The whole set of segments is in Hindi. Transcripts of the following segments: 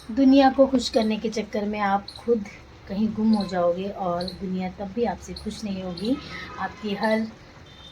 दुनिया को खुश करने के चक्कर में आप खुद कहीं गुम हो जाओगे और दुनिया तब भी आपसे खुश नहीं होगी। आपकी हर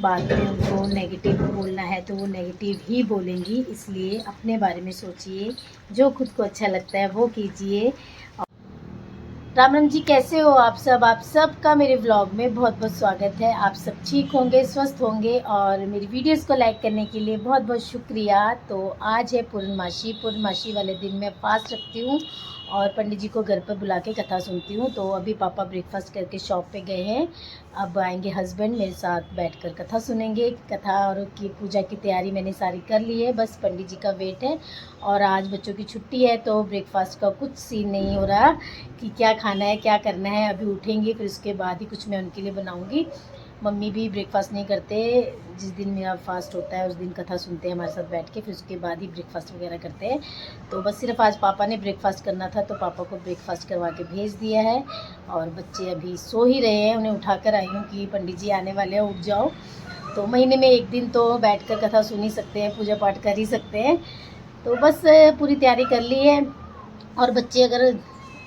बात में उनको नेगेटिव बोलना है तो वो नेगेटिव ही बोलेंगी। इसलिए अपने बारे में सोचिए, जो खुद को अच्छा लगता है वो कीजिए। राम राम जी, कैसे हो आप सब? आप सबका मेरे व्लॉग में बहुत बहुत स्वागत है। आप सब ठीक होंगे, स्वस्थ होंगे और मेरी वीडियोस को लाइक करने के लिए बहुत बहुत शुक्रिया। तो आज है पूर्णमासी वाले दिन मैं फास्ट रखती हूँ और पंडित जी को घर पर बुला के कथा सुनती हूँ। तो अभी पापा ब्रेकफास्ट करके शॉप पे गए हैं, अब आएंगे हस्बैंड, मेरे साथ बैठकर कथा सुनेंगे। कथा और की पूजा की तैयारी मैंने सारी कर ली है, बस पंडित जी का वेट है। और आज बच्चों की छुट्टी है तो ब्रेकफास्ट का कुछ सीन नहीं हो रहा कि क्या खाना है क्या करना है। अभी उठेंगे फिर उसके बाद ही कुछ मैं उनके लिए बनाऊंगी। मम्मी भी ब्रेकफास्ट नहीं करते, जिस दिन मेरा फास्ट होता है उस दिन कथा सुनते हैं हमारे साथ बैठ के, फिर उसके बाद ही ब्रेकफास्ट वगैरह करते हैं। तो बस सिर्फ आज पापा ने ब्रेकफास्ट करना था तो पापा को ब्रेकफास्ट करवा के भेज दिया है। और बच्चे अभी सो ही रहे हैं, उन्हें उठा कर आई हूँ कि पंडित जी आने वाले हैं, उठ जाओ। तो महीने में एक दिन तो बैठ कर कथा सुन ही सकते हैं, पूजा पाठ कर ही सकते हैं। तो बस पूरी तैयारी कर ली है। और बच्चे अगर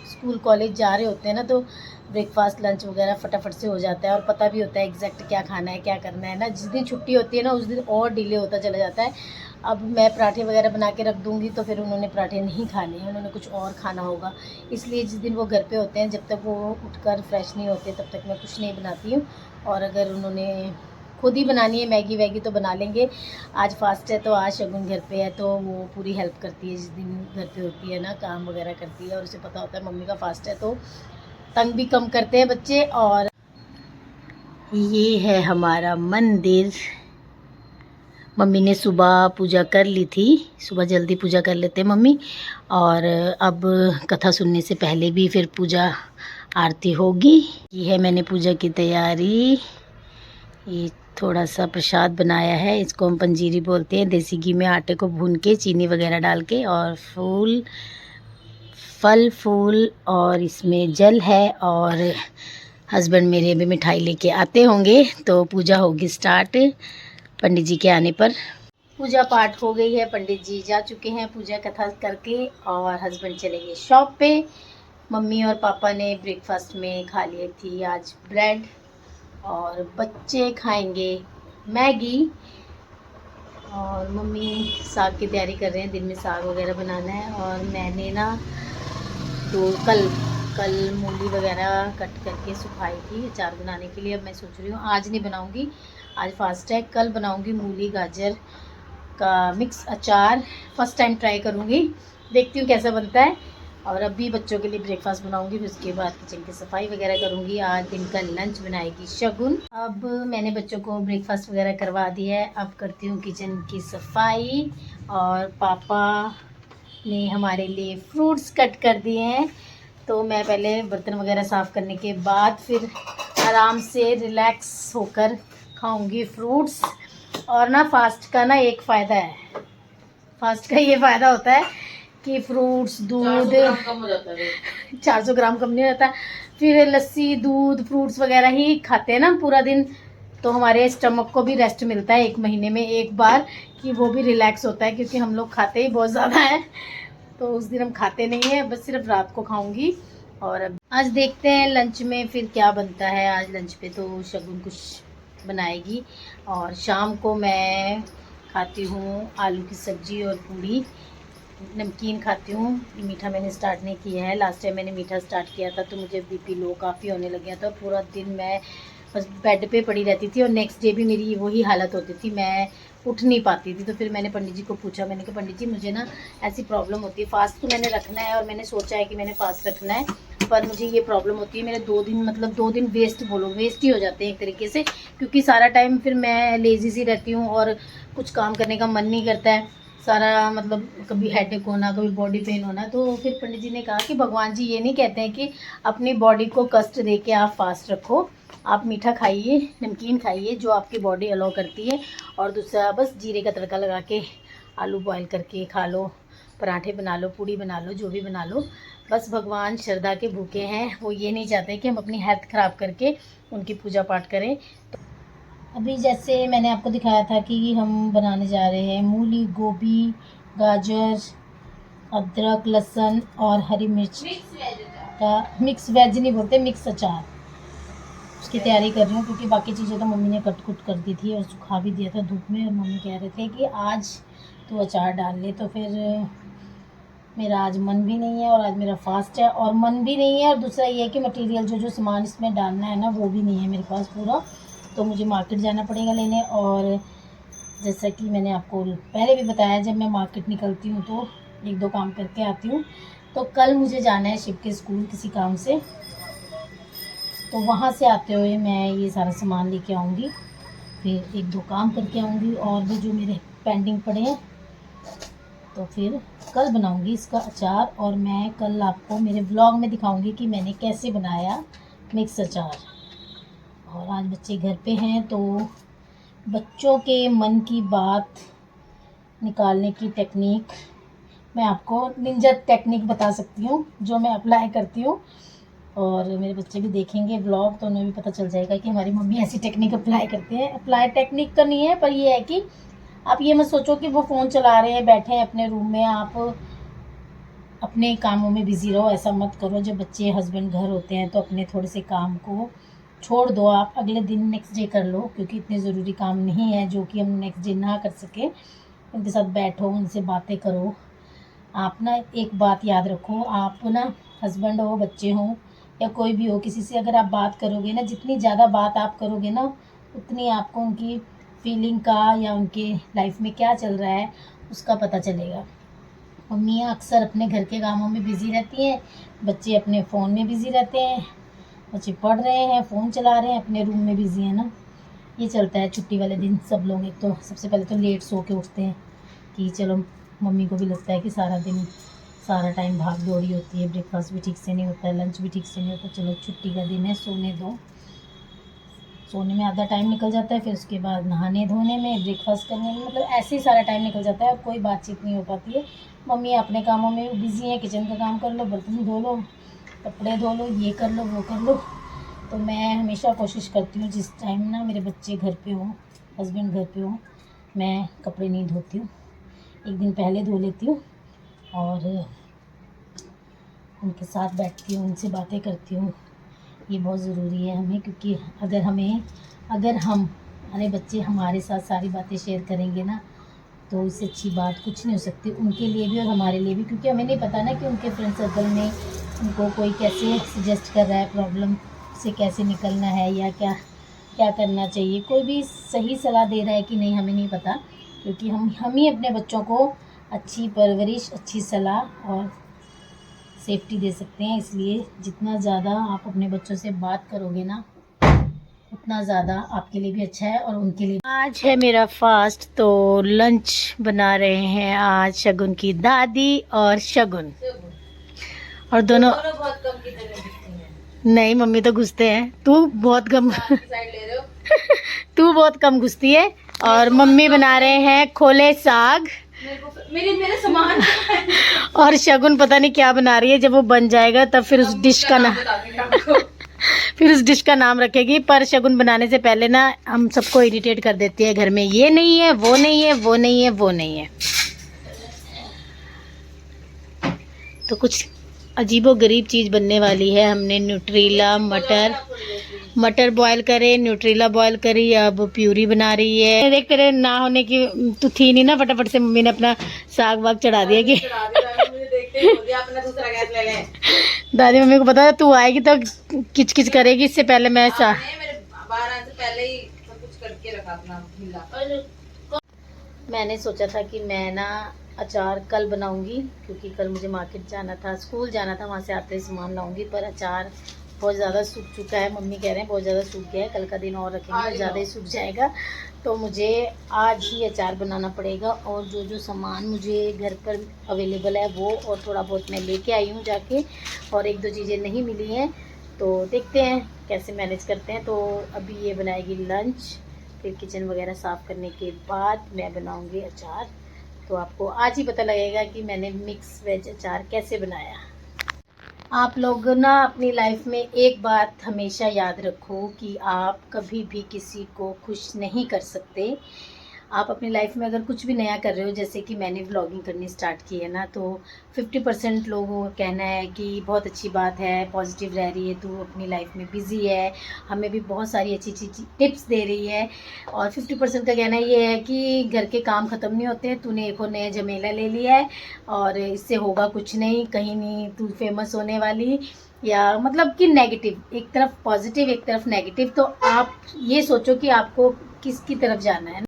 स्कूल कॉलेज जा रहे होते हैं ना तो ब्रेकफास्ट लंच वगैरह फटाफट से हो जाता है और पता भी होता है एग्जैक्ट क्या खाना है क्या करना है ना। जिस दिन छुट्टी होती है ना उस दिन और डिले होता चला जाता है। अब मैं पराठे वगैरह बना के रख दूँगी तो फिर उन्होंने पराठे नहीं खाने हैं, उन्होंने कुछ और खाना होगा। इसलिए जिस दिन वो घर पे होते हैं, जब तक वो उठकर फ्रेश नहीं होते तब तक मैं कुछ नहीं बनाती हूँ। और अगर उन्होंने खुद ही बनानी है मैगी वैगी तो बना लेंगे। आज फास्ट है तो आज शगुन घर पे है तो वो पूरी हेल्प करती है, जिस दिन घर पे होती है ना काम वगैरह करती है। और उसे पता होता है मम्मी का फास्ट है तो तंग भी कम करते हैं बच्चे। और ये है हमारा मंदिर। मम्मी ने सुबह पूजा कर ली थी, सुबह जल्दी पूजा कर लेते हैं मम्मी। और अब कथा सुनने से पहले भी फिर पूजा आरती होगी। ये है मैंने पूजा की तैयारी। ये थोड़ा सा प्रसाद बनाया है, इसको हम पंजीरी बोलते हैं। देसी घी में आटे को भून के चीनी वगैरह डाल के, और फल फूल और इसमें जल है। और हस्बैंड मेरे अभी मिठाई लेके आते होंगे तो पूजा होगी स्टार्ट पंडित जी के आने पर। पूजा पाठ हो गई है, पंडित जी जा चुके हैं पूजा कथा करके और हस्बैंड चले गए शॉप पे। मम्मी और पापा ने ब्रेकफास्ट में खा लिए थी आज ब्रेड, और बच्चे खाएंगे मैगी। और मम्मी साग की तैयारी कर रहे हैं, दिन में साग वगैरह बनाना है। और मैंने ना तो कल मूली वगैरह कट करके सुखाई थी अचार बनाने के लिए। अब मैं सोच रही हूँ आज नहीं बनाऊँगी, आज फास्ट है, कल बनाऊँगी मूली गाजर का मिक्स अचार। फर्स्ट टाइम ट्राई करूँगी, देखती हूँ कैसा बनता है। और अभी बच्चों के लिए ब्रेकफास्ट बनाऊंगी, फिर उसके बाद किचन की सफाई वगैरह करूँगी। आज दिन का लंच बनाएगी शगुन। अब मैंने बच्चों को ब्रेकफास्ट वगैरह करवा दिया है, अब करती हूँ किचन की सफाई। और पापा ने हमारे लिए फ्रूट्स कट कर दिए हैं तो मैं पहले बर्तन वगैरह साफ़ करने के बाद फिर आराम से रिलैक्स होकर खाऊंगी फ्रूट्स। और ना फास्ट का ना एक फ़ायदा है, फास्ट का ये फ़ायदा होता है कि फ्रूट्स दूध 400 ग्राम कम नहीं होता। फिर लस्सी दूध फ्रूट्स वगैरह ही खाते हैं ना पूरा दिन, तो हमारे स्टमक को भी रेस्ट मिलता है एक महीने में एक बार, कि वो भी रिलैक्स होता है। क्योंकि हम लोग खाते ही बहुत ज़्यादा है तो उस दिन हम खाते नहीं हैं, बस सिर्फ रात को खाऊंगी। और अब आज देखते हैं लंच में फिर क्या बनता है। आज लंच पे तो शगुन कुछ बनाएगी और शाम को मैं खाती हूँ आलू की सब्ज़ी और पूड़ी, नमकीन खाती हूँ। मीठा मैंने स्टार्ट नहीं किया है, लास्ट टाइम मैंने मीठा स्टार्ट किया था तो मुझे बीपी लो काफ़ी होने लग गया था। पूरा दिन मैं बस बेड पे पड़ी रहती थी और नेक्स्ट डे भी मेरी वही हालत होती थी, मैं उठ नहीं पाती थी। तो फिर मैंने पंडित जी को पूछा, मैंने कहा पंडित जी मुझे ना ऐसी प्रॉब्लम होती है, फास्ट तो मैंने रखना है और मैंने सोचा है कि मैंने फास्ट रखना है, पर मुझे ये प्रॉब्लम होती है मेरे 2 दिन, मतलब 2 दिन वेस्ट बोलो, वेस्ट ही हो जाते हैं एक तरीके से। क्योंकि सारा टाइम फिर मैं लेज़ी सी रहती हूँ और कुछ काम करने का मन नहीं करता है सारा, मतलब कभी हेडेक होना कभी बॉडी पेन होना। तो फिर पंडित जी ने कहा कि भगवान जी ये नहीं कहते हैं कि अपनी बॉडी को कष्ट दे के आप फास्ट रखो, आप मीठा खाइए नमकीन खाइए जो आपकी बॉडी अलाउ करती है। और दूसरा बस जीरे का तड़का लगा के आलू बॉयल करके खा लो, पराठे बना लो, पूड़ी बना लो, जो भी बना लो। बस भगवान श्रद्धा के भूखे हैं, वो ये नहीं चाहते कि हम अपनी हेल्थ ख़राब करके उनकी पूजा पाठ करें। तो अभी जैसे मैंने आपको दिखाया था कि हम बनाने जा रहे हैं मूली गोभी गाजर अदरक, लहसुन और हरी मिर्च का मिक्स वेज नहीं बोलते, मिक्स अचार, उसकी तैयारी कर रही हूँ। क्योंकि बाकी चीज़ें तो मम्मी ने कट कुट कर दी थी और सुखा भी दिया था धूप में, और मम्मी कह रहे थे कि आज तो अचार डाल ले। तो फिर मेरा आज मन भी नहीं है, और आज मेरा फास्ट है, और मन भी नहीं है, और दूसरा ये है कि मटेरियल जो जो सामान इसमें डालना है ना वो भी नहीं है मेरे पास पूरा, तो मुझे मार्केट जाना पड़ेगा लेने। और जैसा कि मैंने आपको पहले भी बताया, जब मैं मार्केट निकलती हूँ तो एक दो काम करके आती हूँ। तो कल मुझे जाना है शिव के स्कूल किसी काम से, तो वहाँ से आते हुए मैं ये सारा सामान लेके आऊँगी, फिर एक दो काम करके आऊँगी, और भी जो मेरे पेंडिंग पड़े हैं, तो फिर कल बनाऊँगी इसका अचार। और मैं कल आपको मेरे व्लॉग में दिखाऊँगी कि मैंने कैसे बनाया मिक्स अचार। और आज बच्चे घर पे हैं, तो बच्चों के मन की बात निकालने की टेक्निक मैं आपको निंजा टेक्निक बता सकती हूँ, जो मैं अप्लाई करती हूँ। और मेरे बच्चे भी देखेंगे ब्लॉग, तो उन्हें भी पता चल जाएगा कि हमारी मम्मी ऐसी टेक्निक अप्लाई करते हैं। अप्लाई टेक्निक तो नहीं है, पर ये है कि आप ये मत सोचो कि वो फ़ोन चला रहे हैं, बैठे हैं अपने रूम में, आप अपने कामों में बिज़ी रहो, ऐसा मत करो। जब बच्चे हस्बैंड घर होते हैं तो अपने थोड़े से काम को छोड़ दो, आप अगले दिन नेक्स्ट डे कर लो, क्योंकि इतने ज़रूरी काम नहीं है जो कि हम नेक्स्ट डे ना कर सके। उनके साथ बैठो, उनसे बातें करो। आप ना एक बात याद रखो, आप ना हस्बैंड हो, बच्चे हों या कोई भी हो, किसी से अगर आप बात करोगे ना, जितनी ज़्यादा बात आप करोगे ना, उतनी आपको उनकी फीलिंग का या उनके लाइफ में क्या चल रहा है उसका पता चलेगा। मम्मियाँ अक्सर अपने घर के कामों में बिज़ी रहती हैं, बच्चे अपने फ़ोन में बिज़ी रहते हैं। बच्चे पढ़ रहे हैं, फ़ोन चला रहे हैं, अपने रूम में बिज़ी हैं ना। ये चलता है छुट्टी वाले दिन। सब लोग एक तो सबसे पहले तो लेट सो के उठते हैं कि चलो, मम्मी को भी लगता है कि सारा दिन सारा टाइम भाग दौड़ी होती है, ब्रेकफास्ट भी ठीक से नहीं होता है, लंच भी ठीक से नहीं होता, चलो छुट्टी का दिन है, सोने दो। सोने में आधा टाइम निकल जाता है, फिर उसके बाद नहाने धोने में, ब्रेकफास्ट करने में, मतलब ऐसे ही सारा टाइम निकल जाता है और कोई बातचीत नहीं हो पाती है। मम्मी अपने कामों में बिज़ी हैं, किचन का काम कर लो, बर्तन धो लो, कपड़े धो लो, ये कर लो, वो कर लो। तो मैं हमेशा कोशिश करती हूँ जिस टाइम ना मेरे बच्चे घर पे हों, हस्बैंड घर पे हों, मैं कपड़े नहीं धोती हूँ, एक दिन पहले धो लेती हूँ और उनके साथ बैठती हूँ, उनसे बातें करती हूँ। ये बहुत ज़रूरी है हमें, क्योंकि अगर हम हमारे बच्चे हमारे साथ सारी बातें शेयर करेंगे ना, तो इससे अच्छी बात कुछ नहीं हो सकती उनके लिए भी और हमारे लिए भी। क्योंकि हमें नहीं पता ना कि उनके फ्रेंड सर्कल में उनको कोई कैसे सजेस्ट कर रहा है, प्रॉब्लम से कैसे निकलना है या क्या क्या करना चाहिए, कोई भी सही सलाह दे रहा है कि नहीं, हमें नहीं पता। क्योंकि हम ही अपने बच्चों को अच्छी परवरिश, अच्छी सलाह और सेफ्टी दे सकते हैं। इसलिए जितना ज़्यादा आप अपने बच्चों से बात करोगे ना, उतना ज़्यादा आपके लिए भी अच्छा है और उनके लिए। आज है मेरा फास्ट, तो लंच बना रहे हैं आज शगुन की दादी और शगुन, और दोनों बहुत कम की तरह दिखती हैं। नहीं, मम्मी तो घुसते हैं, तू बहुत कम तू बहुत कम घुसती है। और मम्मी बना रहे हैं खोले साग, मेरे सामान और शगुन पता नहीं क्या बना रही है। जब वो बन जाएगा तब फिर उस डिश का नाम फिर उस डिश का नाम रखेगी। पर शगुन बनाने से पहले ना हम सबको इरिटेट कर देती है घर में, ये नहीं है, वो नहीं है, वो नहीं है, वो नहीं है। तो कुछ अजीबो गरीब चीज़ बनने वाली है। हमने न्यूट्रीला मटर बॉयल करे, न्यूट्रीला बॉयल करी, अब प्यूरी बना रही है। देख, तेरे ना होने की तो थी नहीं ना, फटाफट से मम्मी ने अपना साग वाग चढ़ा दिया कि दादी मम्मी को पता है तू आएगी तो किच किच करेगी, इससे पहले मैं मैंने सोचा था कि मैं ना अचार कल बनाऊंगी, क्योंकि कल मुझे मार्केट जाना था, स्कूल जाना था, वहाँ से आते ही सामान लाऊंगी। पर अचार बहुत ज़्यादा सूख चुका है, मम्मी कह रहे हैं बहुत ज़्यादा सूख गया है, कल का दिन और रखेंगे तो ज़्यादा ही सूख जाएगा। तो मुझे आज ही अचार बनाना पड़ेगा, और जो जो सामान मुझे घर पर अवेलेबल है वो और थोड़ा बहुत मैं लेके आई हूँ जाके, और एक दो चीज़ें नहीं मिली हैं, तो देखते हैं कैसे मैनेज करते हैं। तो अभी ये बनाएगी लंच, फिर किचन वगैरह साफ़ करने के बाद मैं बनाऊँगी अचार। तो आपको आज ही पता लगेगा कि मैंने मिक्स वेज अचार कैसे बनाया। आप लोग ना अपनी लाइफ में एक बात हमेशा याद रखो कि आप कभी भी किसी को खुश नहीं कर सकते। आप अपनी लाइफ में अगर कुछ भी नया कर रहे हो, जैसे कि मैंने व्लॉगिंग करनी स्टार्ट की है ना, तो 50% लोगों का कहना है कि बहुत अच्छी बात है, पॉजिटिव रह रही है, तू अपनी लाइफ में बिज़ी है, हमें भी बहुत सारी अच्छी अच्छी टिप्स दे रही है। और 50% का कहना ये है कि घर के काम ख़त्म नहीं होते, तूने एक और नया झमेला ले लिया है और इससे होगा कुछ नहीं, कहीं नहीं तू फेमस होने वाली, या मतलब कि नेगेटिव, एक तरफ पॉजिटिव एक तरफ नेगेटिव। तो आप ये सोचो कि आपको किसकी तरफ जाना है।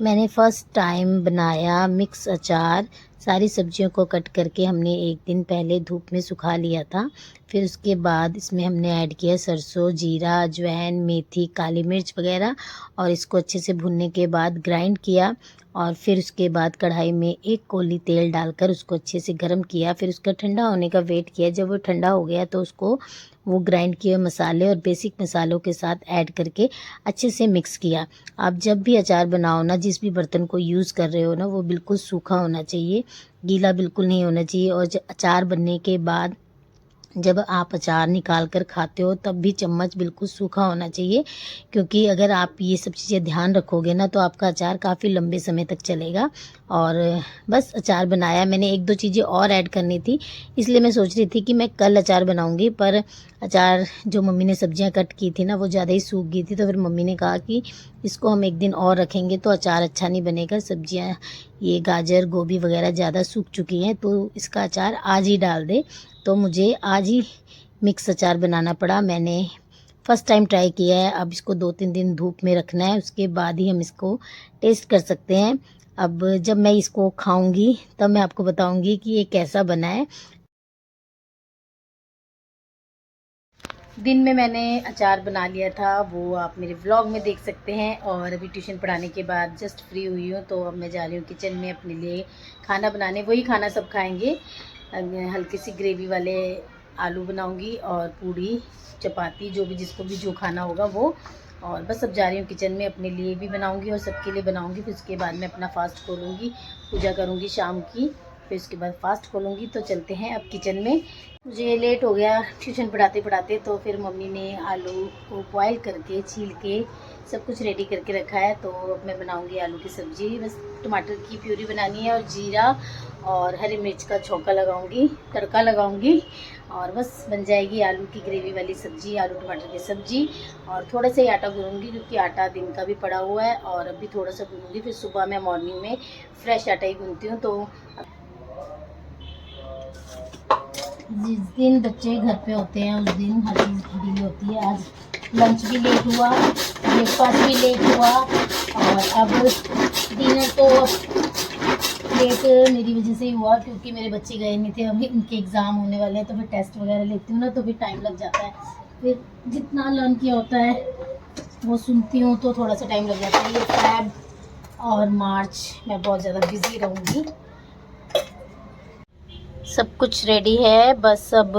मैंने फ़र्स्ट टाइम बनाया मिक्स अचार। सारी सब्जियों को कट करके हमने एक दिन पहले धूप में सुखा लिया था। फिर उसके बाद इसमें हमने ऐड किया सरसों, जीरा, अजवाइन, मेथी, काली मिर्च वगैरह, और इसको अच्छे से भुनने के बाद ग्राइंड किया। और फिर उसके बाद कढ़ाई में एक कौली तेल डालकर उसको अच्छे से गर्म किया। फिर उसका ठंडा होने का वेट किया। जब वो ठंडा हो गया तो उसको वो ग्राइंड किए मसाले और बेसिक मसालों के साथ ऐड करके अच्छे से मिक्स किया। आप जब भी अचार बनाओ ना, जिस भी बर्तन को यूज़ कर रहे हो ना, वो बिल्कुल सूखा होना चाहिए, गीला बिल्कुल नहीं होना चाहिए। और अचार बनने के बाद जब आप अचार निकाल कर खाते हो तब भी चम्मच बिल्कुल सूखा होना चाहिए, क्योंकि अगर आप ये सब चीज़ें ध्यान रखोगे ना तो आपका अचार काफ़ी लंबे समय तक चलेगा। और बस अचार बनाया। मैंने एक दो चीज़ें और ऐड करनी थी, इसलिए मैं सोच रही थी कि मैं कल अचार बनाऊंगी, पर अचार जो मम्मी ने सब्जियां कट की थी ना, वो ज़्यादा ही सूख गई थी। तो फिर मम्मी ने कहा कि इसको हम एक दिन और रखेंगे तो अचार अच्छा नहीं बनेगा, सब्जियां ये गाजर गोभी वगैरह ज़्यादा सूख चुकी हैं, तो इसका अचार आज ही डाल दे। तो मुझे आज ही मिक्स अचार बनाना पड़ा। मैंने फ़र्स्ट टाइम ट्राई किया है। अब इसको 2-3 दिन धूप में रखना है, उसके बाद ही हम इसको टेस्ट कर सकते हैं। अब जब मैं इसको खाऊंगी तब मैं आपको बताऊंगी कि ये कैसा बना है। दिन में मैंने अचार बना लिया था, वो आप मेरे व्लॉग में देख सकते हैं। और अभी ट्यूशन पढ़ाने के बाद जस्ट फ्री हुई हूँ, तो अब मैं जा रही हूँ किचन में अपने लिए खाना बनाने। वही खाना सब खाएंगे, हल्की सी ग्रेवी वाले आलू बनाऊंगी और पूड़ी चपाती, जो भी जिसको भी जो खाना होगा वो। और बस अब जा रही हूँ किचन में, अपने लिए भी बनाऊंगी और सबके लिए बनाऊंगी। फिर उसके बाद मैं अपना फास्ट खोलूँगी, पूजा करूँगी शाम की, फिर उसके बाद फास्ट खोलूँगी। तो चलते हैं अब किचन में। मुझे लेट हो गया ट्यूशन पढ़ाते पढ़ाते, तो फिर मम्मी ने आलू को बॉयल करके छील के सब कुछ रेडी करके रखा है। तो अब मैं बनाऊंगी आलू की सब्ज़ी। बस टमाटर की प्यूरी बनानी है और जीरा और हरी मिर्च का छौंका लगाऊंगी, तड़का लगाऊंगी, और बस बन जाएगी आलू की ग्रेवी वाली सब्ज़ी, आलू टमाटर की सब्ज़ी। और थोड़ा सा ही आटा गूंदूंगी, क्योंकि आटा दिन का भी पड़ा हुआ है, और अभी थोड़ा सा गूंदूंगी। फिर सुबह मैं मॉर्निंग में फ्रेश आटा ही गूंदती हूँ। तो जिस दिन बच्चे घर पे होते हैं उस दिन हर चीज़ ढीली होती है। आज लंच भी लेट हुआ, ब्रेकफास्ट भी लेट हुआ, और अब डिनर तो लेट मेरी वजह से ही हुआ, क्योंकि मेरे बच्चे गए नहीं थे। अभी इनके एग्ज़ाम होने वाले हैं, तो फिर टेस्ट वगैरह लेती हूँ ना, तो फिर टाइम लग जाता है। फिर जितना लर्न किया होता है वो सुनती हूँ, तो थोड़ा सा टाइम लग जाता है। ये फैब और मार्च मैं बहुत ज़्यादा बिज़ी रहूँगी। सब कुछ रेडी है, बस अब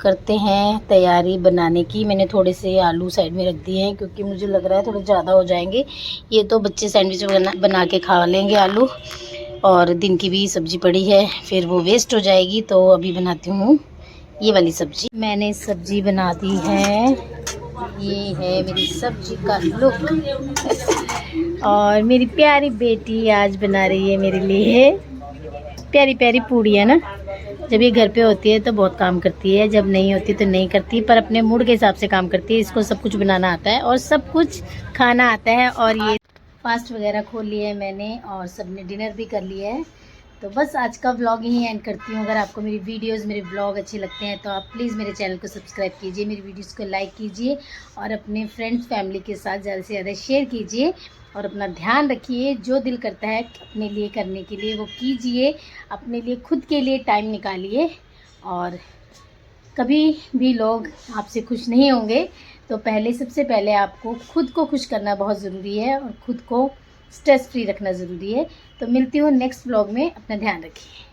करते हैं तैयारी बनाने की। मैंने थोड़े से आलू साइड में रख दिए हैं, क्योंकि मुझे लग रहा है थोड़े ज़्यादा हो जाएंगे। ये तो बच्चे सैंडविच बना के खा लेंगे आलू, और दिन की भी सब्ज़ी पड़ी है, फिर वो वेस्ट हो जाएगी। तो अभी बनाती हूँ ये वाली सब्ज़ी। मैंने सब्ज़ी बना दी है, ये है मेरी सब्ज़ी का लुक। और मेरी प्यारी बेटी आज बना रही है मेरे लिए प्यारी प्यारी पूड़ी, है ना। जब ये घर पे होती है तो बहुत काम करती है, जब नहीं होती तो नहीं करती, पर अपने मूड के हिसाब से काम करती है। इसको सब कुछ बनाना आता है और सब कुछ खाना आता है। और ये फास्ट वगैरह खोल लिया है मैंने, और सबने डिनर भी कर लिया है। तो बस आज का व्लॉग यहीं एंड करती हूँ। अगर आपको मेरी वीडियोस मेरे व्लॉग अच्छे लगते हैं तो आप प्लीज़ मेरे चैनल को सब्सक्राइब कीजिए, मेरी वीडियोस को लाइक कीजिए, और अपने फ्रेंड्स फैमिली के साथ ज़्यादा से ज़्यादा शेयर कीजिए। और अपना ध्यान रखिए, जो दिल करता है अपने लिए करने के लिए वो कीजिए, अपने लिए खुद के लिए टाइम निकालिए। और कभी भी लोग आपसे खुश नहीं होंगे, तो पहले सबसे पहले आपको खुद को खुश करना बहुत ज़रूरी है, और खुद को स्ट्रेस फ्री रखना ज़रूरी है। तो मिलती हूँ नेक्स्ट व्लॉग में, अपना ध्यान रखिए।